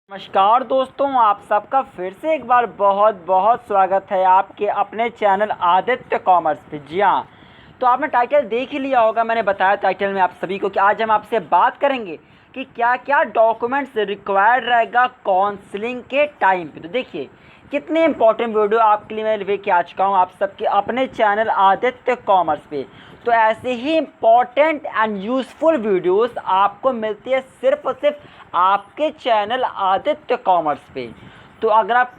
नमस्कार दोस्तों, आप सबका फिर से एक बार बहुत बहुत स्वागत है आपके अपने चैनल आदित्य कॉमर्स पे। जी हाँ, तो आपने टाइटल देख ही लिया होगा। मैंने बताया टाइटल में आप सभी को कि आज हम आपसे बात करेंगे कि क्या क्या डॉक्यूमेंट्स रिक्वायर्ड रहेगा काउंसलिंग के टाइम पे। तो देखिए कितने इंपॉर्टेंट वीडियो आपके लिए मैं लेके आ चुका हूँ आप सबके अपने चैनल आदित्य कॉमर्स पे। तो ऐसे ही इम्पॉर्टेंट एंड यूज़फुल वीडियोस आपको मिलती है सिर्फ और सिर्फ आपके चैनल आदित्य कॉमर्स पे। तो अगर आप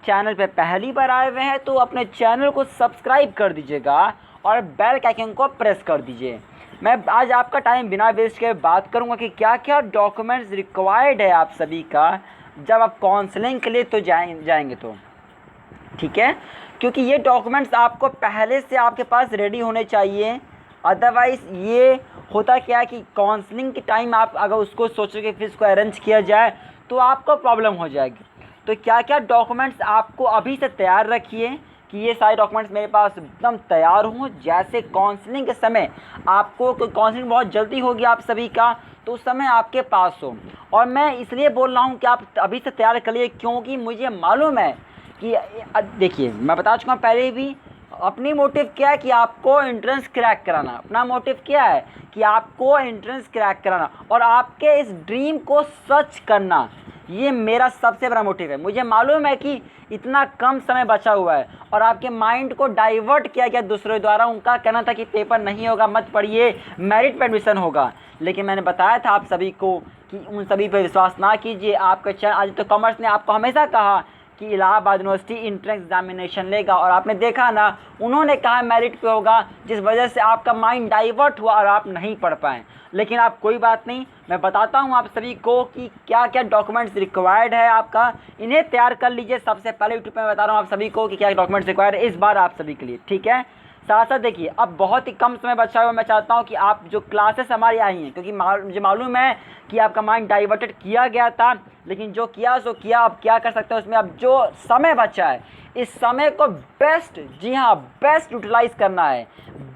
चैनल पे पहली बार आए हुए हैं तो अपने चैनल को सब्सक्राइब कर दीजिएगा और बेल आइकन को प्रेस कर दीजिए। मैं आज आपका टाइम बिना वेस्ट के बात करूंगा कि क्या क्या डॉक्यूमेंट्स रिक्वायर्ड है आप सभी का जब आप काउंसलिंग के लिए तो जाएंगे तो ठीक है, क्योंकि ये डॉक्यूमेंट्स आपको पहले से आपके पास रेडी होने चाहिए। अदरवाइज़ ये होता क्या है कि काउंसलिंग के टाइम आप अगर उसको सोचोगे फिर उसको अरेंज किया जाए तो आपको प्रॉब्लम हो जाएगी। तो क्या क्या डॉक्यूमेंट्स आपको अभी से तैयार रखिए कि ये सारे डॉक्यूमेंट्स मेरे पास एकदम तैयार हों, जैसे काउंसलिंग के समय आपको काउंसलिंग बहुत जल्दी होगी आप सभी का, तो उस समय आपके पास हो। और मैं इसलिए बोल रहा हूँ कि आप अभी से तैयार करिए, क्योंकि मुझे मालूम है कि देखिए मैं बता चुका हूँ पहले भी, अपनी मोटिव क्या है कि आपको एंट्रेंस क्रैक कराना। अपना मोटिव क्या है कि आपको एंट्रेंस क्रैक कराना और आपके इस ड्रीम को सच करना, ये मेरा सबसे बड़ा मोटिव है। मुझे मालूम है कि इतना कम समय बचा हुआ है और आपके माइंड को डाइवर्ट किया गया दूसरों द्वारा। उनका कहना था कि पेपर नहीं होगा, मत पढ़िए, मेरिट पे एडमिशन होगा। लेकिन मैंने बताया था आप सभी को कि उन सभी पर विश्वास ना कीजिए। आपका चैनल आदित्य कॉमर्स ने आपको हमेशा कहा कि इलाहाबाद यूनिवर्सिटी इंट्रेंस एग्जामिनेशन लेगा और आपने देखा ना, उन्होंने कहा मेरिट पे होगा, जिस वजह से आपका माइंड डाइवर्ट हुआ और आप नहीं पढ़ पाए। लेकिन आप कोई बात नहीं, मैं बताता हूँ आप सभी को कि क्या क्या डॉक्यूमेंट्स रिक्वायर्ड है आपका, इन्हें तैयार कर लीजिए। सबसे पहले यूट्यूब पे मैं बता रहा हूँ आप सभी को कि क्या डॉक्यूमेंट्स रिक्वायर्ड है इस बार आप सभी के लिए, ठीक है। साथ साथ देखिए अब बहुत ही कम समय बचा हुआ, मैं चाहता हूँ कि आप जो क्लासेस हमारी आई हैं, क्योंकि मुझे मालूम है कि आपका माइंड डाइवर्टेड किया गया था, लेकिन जो किया सो किया। अब क्या कर सकते हैं उसमें, अब जो समय बचा है इस समय को बेस्ट, जी हाँ बेस्ट यूटिलाइज़ करना है।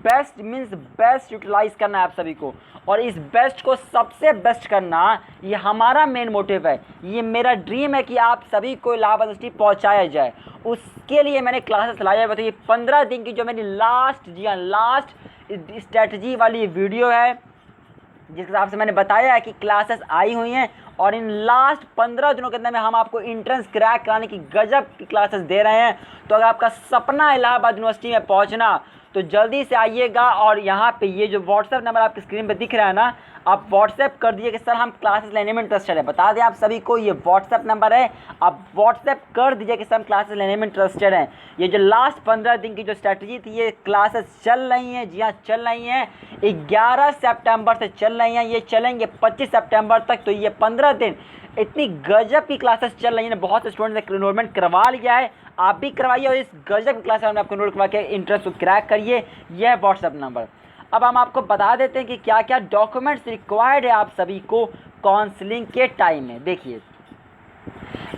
बेस्ट मीन्स बेस्ट यूटिलाइज़ करना है आप सभी को, और इस बेस्ट को सबसे बेस्ट करना ये हमारा मेन मोटिव है। ये मेरा ड्रीम है कि आप सभी को इलाहाबाद यूनिवर्सिटी पहुँचाया जाए। उसके लिए मैंने क्लासेस लाया है। तो ये 15 दिन की जो मेरी लास्ट, जी हाँ लास्ट स्ट्रेटजी वाली वीडियो है, जिस हिसाब से मैंने बताया है कि क्लासेस आई हुई हैं और इन लास्ट 15 दिनों के अंदर में हम आपको एंट्रेंस क्रैक कराने की गजब की क्लासेस दे रहे हैं। तो अगर आपका सपना इलाहाबाद यूनिवर्सिटी में पहुंचना तो जल्दी से आइएगा। और यहाँ पे ये जो व्हाट्सएप नंबर आपकी स्क्रीन पे दिख रहा है ना, आप व्हाट्सएप कर दिए कि सर हम क्लासेस लेने में इंटरेस्टेड है। बता दें आप सभी को ये व्हाट्सएप नंबर है, आप व्हाट्सएप कर दीजिए कि सर हम क्लासेस लेने में इंटरेस्टेड हैं। ये जो लास्ट 15 दिन की जो स्ट्रैटेजी थी, ये क्लासेस चल रही हैं, जी हाँ चल रही हैं। 11 सितंबर से चल रही हैं, ये चलेंगे 25 सितंबर तक। तो ये 15 दिन इतनी गजब की क्लासेस चल रही हैं। बहुत से स्टूडेंट्स ने इनरोलमेंट करवा लिया है, आप भी करवाइए और इस गजब की क्लास में आपको इनरोल करवा के इंटरेस्ट को क्रैक करिए। यह है व्हाट्सएप नंबर। अब हम आपको बता देते हैं कि क्या क्या डॉक्यूमेंट्स रिक्वायर्ड है आप सभी को काउंसलिंग के टाइम में। देखिए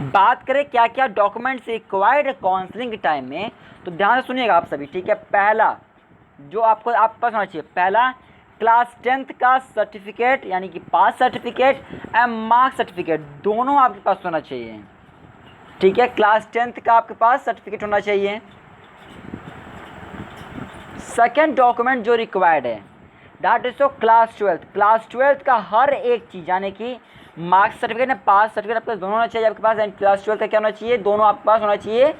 बात करें क्या क्या डॉक्यूमेंट्स रिक्वायर्ड है काउंसलिंग के टाइम में, तो ध्यान से सुनिएगा आप सभी, ठीक है। पहला जो आपको आपके पास होना चाहिए, पहला क्लास 10th का सर्टिफिकेट यानी कि पास सर्टिफिकेट एंड मार्क्स सर्टिफिकेट, दोनों आपके पास होना चाहिए, ठीक है। क्लास 10th का आपके पास सर्टिफिकेट होना चाहिए। सेकेंड डॉक्यूमेंट जो रिक्वायर्ड है that is class 12th। Class 12th का हर एक चीज़ यानी कि marks certificate and pass certificate आपके पास दोनों होना चाहिए आपके पास, एंड क्लास 12th का क्या होना चाहिए, दोनों आपके पास होना चाहिए।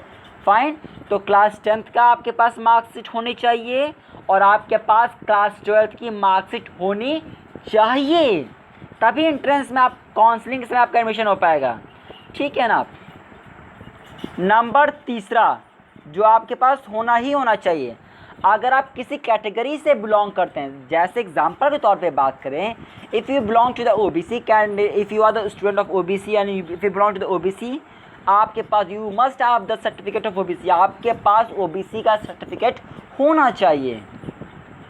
फाइन, तो क्लास 10th का आपके पास मार्कशीट होनी चाहिए और आपके पास क्लास 12th की मार्कशीट होनी चाहिए, तभी एंट्रेंस में आप काउंसलिंग के समय आपका एडमिशन हो पाएगा, ठीक है ना। नंबर तीसरा जो आपके पास होना ही होना चाहिए, अगर आप किसी कैटेगरी से बिलोंग करते हैं, जैसे एग्जांपल के तौर पे बात करें, if you belong to the OBC candidate, if you are the student of OBC and if you belong to the OBC, आपके पास you must have the certificate of OBC, आपके पास ओबीसी का सर्टिफिकेट होना चाहिए,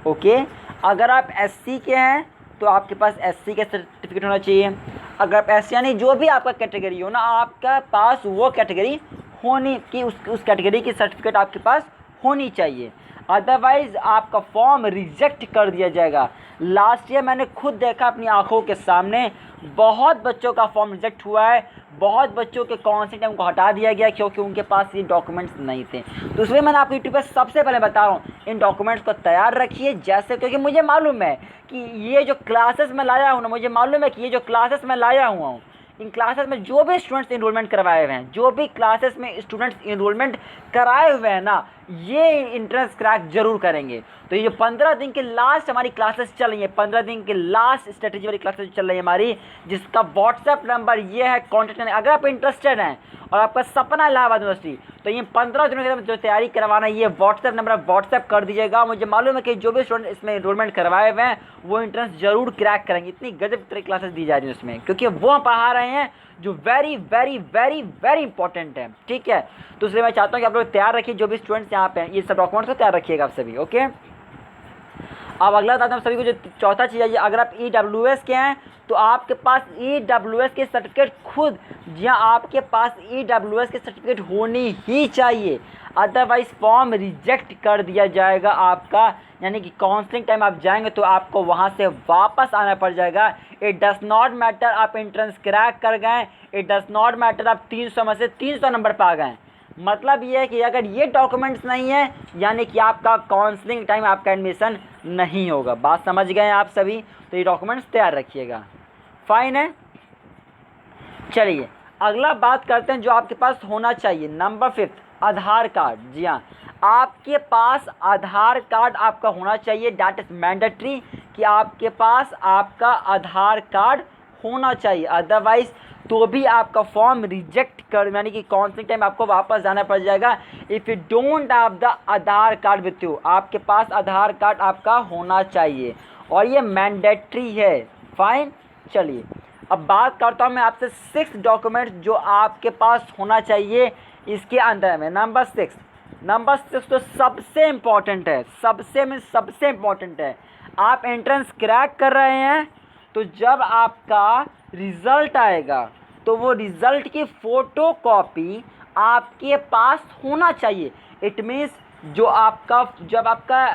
ओके। अगर आप SC के हैं तो आपके पास एससी का सर्टिफिकेट होना चाहिए। अगर आप एससी यानी जो भी आपका कैटेगरी हो ना, आपका पास वो कैटेगरी होनी कि उस कैटेगरी की सर्टिफिकेट आपके पास होनी चाहिए। अदरवाइज़ आपका फॉर्म रिजेक्ट कर दिया जाएगा। लास्ट ईयर मैंने खुद देखा अपनी आंखों के सामने, बहुत बच्चों का फॉर्म रिजेक्ट हुआ है, बहुत बच्चों के काउंसलिंग टाइम को हटा दिया गया क्योंकि उनके पास ये डॉक्यूमेंट्स नहीं थे। तो इसलिए मैंने आपको यूट्यूब पर सबसे पहले बता रहा हूँ, इन डॉक्यूमेंट्स को तैयार रखिए। जैसे क्योंकि मुझे मालूम है कि ये जो क्लासेस मैं लाया हूँ ना, मुझे मालूम है कि ये जो क्लासेस मैं लाया हुआ हूँ, इन क्लासेस में जो भी स्टूडेंट्स इनरोलमेंट करवाए हुए हैं, जो भी क्लासेस में स्टूडेंट्स इनरोलमेंट कराए हुए हैं ना, ये एंट्रेंस क्रैक जरूर करेंगे। तो ये जो 15 दिन के लास्ट हमारी क्लासेस चल रही है, 15 दिन के लास्ट स्ट्रेटेजी वाली क्लासेस चल रही है हमारी, जिसका व्हाट्सएप नंबर ये है, कॉन्टेक्ट करने। अगर आप इंटरेस्टेड हैं और आपका सपना है इलाहाबाद यूनिवर्सिटी, तो ये 15 दिनों के अंदर जो तैयारी करवाना है, ये व्हाट्सएप नंबर व्हाट्सएप कर दीजिएगा। मुझे मालूम है कि जो भी स्टूडेंट इसमें इनरोलमेंट करवाए हुए हैं वो एंट्रेंस जरूर क्रैक करेंगे। इतनी गजब तरह क्लासेस दी जा रही है उसमें, क्योंकि वो हम पढ़ा रहे हैं जो very very very very important है। ठीक है, तो इसलिए मैं चाहता हूँ कि आप लोग तैयार रखिए, जो भी स्टूडेंट्स यहाँ पे हैं, ये सब डॉक्यूमेंट्स को तैयार रखिएगा आप सभी। ओके, अब अगला बताता हूँ सभी को, जो चौथा चीज़ है, अगर आप EWS के हैं तो आपके पास EWS के सर्टिफिकेट खुद, जी हाँ, आपके पास EWS के सर्टिफिकेट होनी ही चाहिए, अदरवाइज फॉर्म रिजेक्ट कर दिया जाएगा आपका। यानी कि काउंसलिंग टाइम आप जाएंगे तो आपको वहाँ से वापस आना पड़ जाएगा। इट डज नॉट मैटर आप एंट्रेंस क्रैक कर गए, इट डज नॉट मैटर आप 300 में से 300 नंबर पा गए। मतलब ये है कि अगर ये डॉक्यूमेंट्स नहीं है, यानी कि आपका काउंसलिंग टाइम आपका एडमिशन नहीं होगा। बात समझ गए आप सभी? तो ये डॉक्यूमेंट्स तैयार रखिएगा। फाइन है। चलिए अगला बात करते हैं जो आपके पास होना चाहिए। नंबर 5, आधार कार्ड। जी हाँ, आपके पास आधार कार्ड आपका होना चाहिए। दैट इज़ मैंडेटरी कि आपके पास आपका आधार कार्ड होना चाहिए, अदरवाइज तो भी आपका फॉर्म रिजेक्ट कर, यानी कि काउंसलिंग टाइम आपको वापस जाना पड़ जाएगा। If you don't have the Aadhaar card with you, आपके पास आधार कार्ड आपका होना चाहिए और ये मैंडेटरी है। फाइन। चलिए अब बात करता हूँ मैं आपसे 6 डॉक्यूमेंट्स जो आपके पास होना चाहिए इसके अंदर में। नंबर 6 तो सबसे इम्पॉर्टेंट है, सबसे इम्पॉर्टेंट है। आप एंट्रेंस क्रैक कर रहे हैं तो जब आपका रिज़ल्ट आएगा तो वो रिज़ल्ट की फ़ोटो कॉपी आपके पास होना चाहिए। इट मीन्स जो आपका जब आपका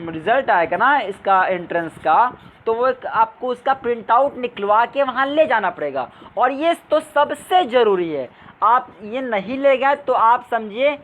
रिज़ल्ट आएगा ना इसका एंट्रेंस का, तो वो आपको उसका प्रिंट आउट निकलवा के वहाँ ले जाना पड़ेगा। और ये तो सबसे ज़रूरी है। आप ये नहीं ले गए तो आप समझिए,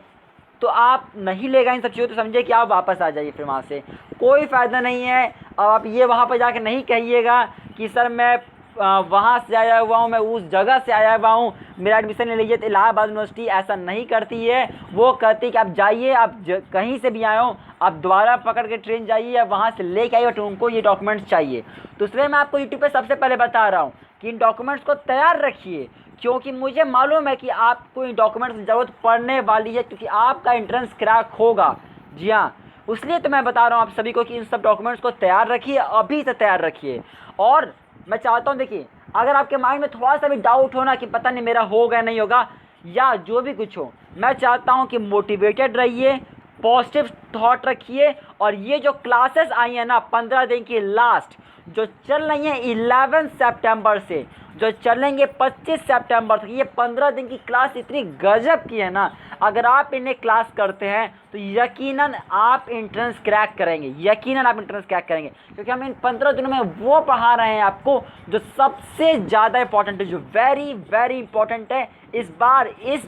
तो आप नहीं ले गए इन सब चीज़ों, तो समझिए कि आप वापस आ जाइए, फिर वहाँ से कोई फ़ायदा नहीं है। अब आप ये वहाँ पर जाकर नहीं कहिएगा कि सर मैं वहाँ से आया हुआ हूँ, मैं उस जगह से आया हुआ हूँ, मेरा एडमिशन ले लीजिए। तो इलाहाबाद यूनिवर्सिटी ऐसा नहीं करती है। वो कहती है कि आप जाइए, आप कहीं से भी आए हो, आप दोबारा पकड़ के ट्रेन जाइए, आप वहाँ से लेके आइए, बट उनको ये डॉक्यूमेंट्स चाहिए। तो इसलिए मैं आपको यूट्यूब पे सबसे पहले बता रहा हूँ कि इन डॉक्यूमेंट्स को तैयार रखिए, क्योंकि मुझे मालूम है कि आपको इन डॉक्यूमेंट्स की ज़रूरत पड़ने वाली है, क्योंकि आपका एंट्रेंस क्रैक होगा। जी हाँ, इसलिए तो मैं बता रहा हूँ आप सभी को कि इन सब डॉक्यूमेंट्स को तैयार रखिए, अभी से तैयार रखिए। और मैं चाहता हूँ, देखिए, अगर आपके माइंड में थोड़ा सा भी डाउट हो ना कि पता नहीं मेरा होगा नहीं होगा, या जो भी कुछ हो, मैं चाहता हूँ कि मोटिवेटेड रहिए, पॉजिटिव थॉट रखिए। और ये जो क्लासेस आई हैं ना 15 दिन की लास्ट, जो चल रही हैं 11 सितंबर से, जो चलेंगे 25 सितंबर तक, ये 15 दिन की क्लास इतनी गजब की है ना। अगर आप इन्हें क्लास करते हैं तो यकीनन आप एंट्रेंस क्रैक करेंगे, यकीनन आप एंट्रेंस क्रैक करेंगे, क्योंकि हम इन 15 दिनों में वो पढ़ा रहे हैं आपको जो सबसे ज़्यादा इंपॉर्टेंट है, जो वेरी वेरी इंपॉर्टेंट है इस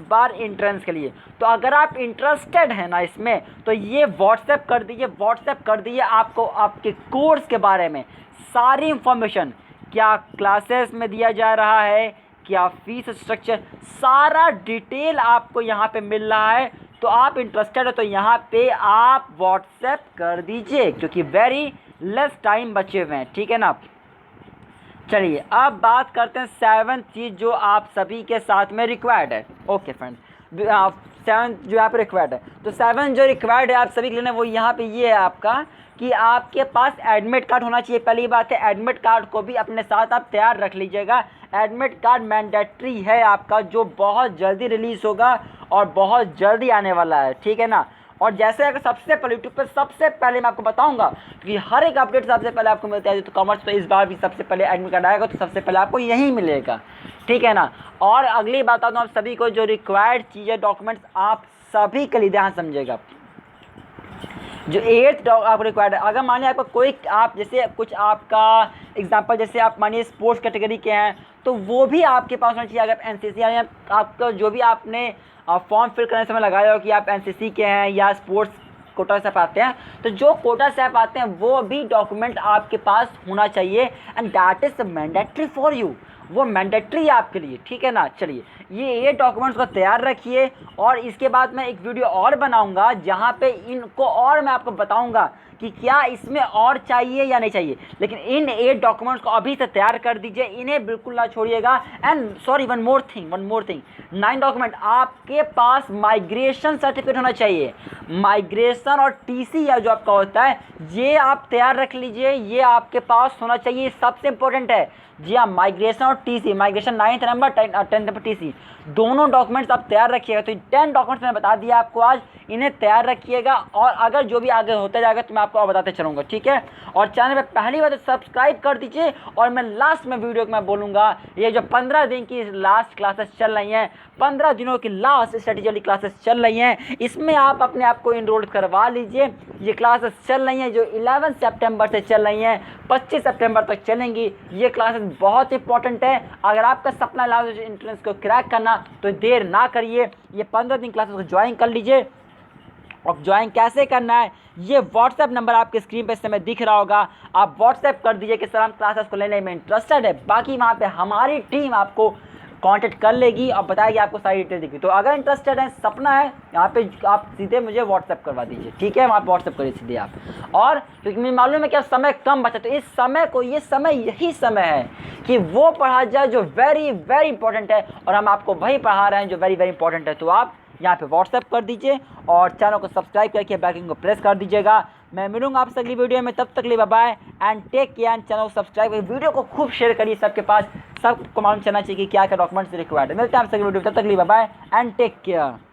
बार एंट्रेंस के लिए। तो अगर आप इंटरेस्टेड हैं ना इसमें, तो ये व्हाट्सएप कर दीजिए आपको आपके कोर्स के बारे में सारी इंफॉर्मेशन, क्या क्लासेस में दिया जा रहा है, क्या फीस स्ट्रक्चर, सारा डिटेल आपको यहाँ पे मिल रहा है। तो आप इंटरेस्टेड हो तो यहाँ पे आप व्हाट्सएप कर दीजिए, क्योंकि वेरी लेस टाइम बचे हुए हैं। ठीक है ना। चलिए अब बात करते हैं 7 चीज़ जो आप सभी के साथ में रिक्वायर्ड है। ओके फ्रेंड्स, 7 जो यहाँ पे रिक्वायर्ड है, तो 7 जो रिक्वायर्ड है आप सभी के लिए वो यहाँ पे ये है आपका कि आपके पास एडमिट कार्ड होना चाहिए। पहली बात है, एडमिट कार्ड को भी अपने साथ आप तैयार रख लीजिएगा। एडमिट कार्ड मैंडेटरी है आपका, जो बहुत जल्दी रिलीज़ होगा और बहुत जल्दी आने वाला है। ठीक है ना। और जैसे अगर सबसे पहले यूट्यूब पर सबसे पहले मैं आपको बताऊंगा कि हर एक अपडेट सबसे पहले आपको मिलता है, तो कॉमर्स तो इस बार भी सबसे पहले एडमिट कार्ड आएगा तो सबसे पहले आपको यही मिलेगा। ठीक है ना। और अगली बात आप सभी को जो रिक्वायर्ड चीज़ें डॉक्यूमेंट्स आप सभी के लिए ध्यान समझेगा। जो 8th आपको रिक्वायर्ड है। अगर मानिए आपका कोई आप जैसे कुछ आपका एग्जांपल जैसे आप मानिए स्पोर्ट्स कैटेगरी के हैं तो वो भी आपके पास होना चाहिए। अगर एनसीसी यानी आपका जो भी आपने फॉर्म फिल करने समय लगाया हो कि आप एनसीसी के हैं या स्पोर्ट्स कोटा से आप आते हैं, तो जो कोटा से आप आते हैं वो भी डॉक्यूमेंट आपके पास होना चाहिए and that is mandatory for you, वो मैंडेटरी है आपके लिए, ठीक है ना। चलिए ये डॉक्यूमेंट्स को तैयार रखिए और इसके बाद मैं एक वीडियो और बनाऊंगा जहां पे इनको और मैं आपको बताऊंगा कि क्या इसमें और चाहिए या नहीं चाहिए। लेकिन इन 8 डॉक्यूमेंट्स को अभी से तैयार कर दीजिए, इन्हें बिल्कुल ना छोड़िएगा। And sorry one more thing 9 document आपके पास माइग्रेशन सर्टिफिकेट होना चाहिए। माइग्रेशन और टीसी या जो आपका होता है ये आप तैयार रख लीजिए, ये आपके पास होना चाहिए, सबसे इंपॉर्टेंट है। जी हाँ, माइग्रेशन और TC, migration 9th number 10th number TC, दोनों डॉक्यूमेंट्स आप तैयार रखिएगा। तो 10 डॉक्यूमेंट्स मैंने बता दिया आपको आज, इन्हें तैयार रखिएगा और अगर जो भी आगे होता जाएगा तो मैं आपको और बताते चलूँगा, ठीक है। और चैनल पे पहली बार तो सब्सक्राइब कर दीजिए। और मैं लास्ट में वीडियो में बोलूँगा ये जो 15 दिन की लास्ट क्लासेस चल रही हैं, 15 दिनों की लास्ट स्ट्रेटेजी वाली क्लासेस चल रही हैं, इसमें आप अपने आप को इनरोल करवा लीजिए। ये क्लासेस चल रही हैं जो 11 सितंबर से चल रही हैं, 25 सितंबर तक चलेंगी। ये क्लासेस बहुत इंपॉर्टेंट है। अगर आपका सपना लाइफ एंट्रेंस को क्रैक करना तो देर ना करिए, ये 15 दिन क्लासेस को ज्वाइन कर लीजिए। और ज्वाइन कैसे करना है, ये व्हाट्सएप नंबर आपके स्क्रीन पे इस समय दिख रहा होगा, आप व्हाट्सएप कर दीजिए कि सर हम क्लासेस को लेने में इंटरेस्टेड है। बाकी वहाँ पे हमारी टीम आपको कांटेक्ट कर लेगी और बताएगी, आपको सारी डिटेल देगी। तो अगर इंटरेस्टेड है, सपना है, यहाँ पे आप सीधे मुझे व्हाट्सएप करवा दीजिए, ठीक है। आप व्हाट्सएप करिए सीधे आप। और क्योंकि मुझे मालूम है कि अब समय कम बचा, तो इस समय को ये समय है कि वो पढ़ा जाए जो वेरी वेरी इंपॉर्टेंट है, और हम आपको वही पढ़ा रहे हैं जो वेरी वेरी इंपॉर्टेंट है। तो आप यहाँ पे व्हाट्सएप कर दीजिए और चैनल को सब्सक्राइब करके बेल आइकन को प्रेस कर दीजिएगा। मैं मिलूंगा आपसे अगली वीडियो में, तब तक लिए bye bye and take care. And channel को सब्सक्राइब करिए, वीडियो को खूब शेयर करिए सबके पास, सबको मालूम चलना चाहिए कि क्या क्या डॉक्यूमेंट्स रिक्वायर्ड है। मिलते हैं आपसे अगली वीडियो, तब तक लिए bye bye and take care.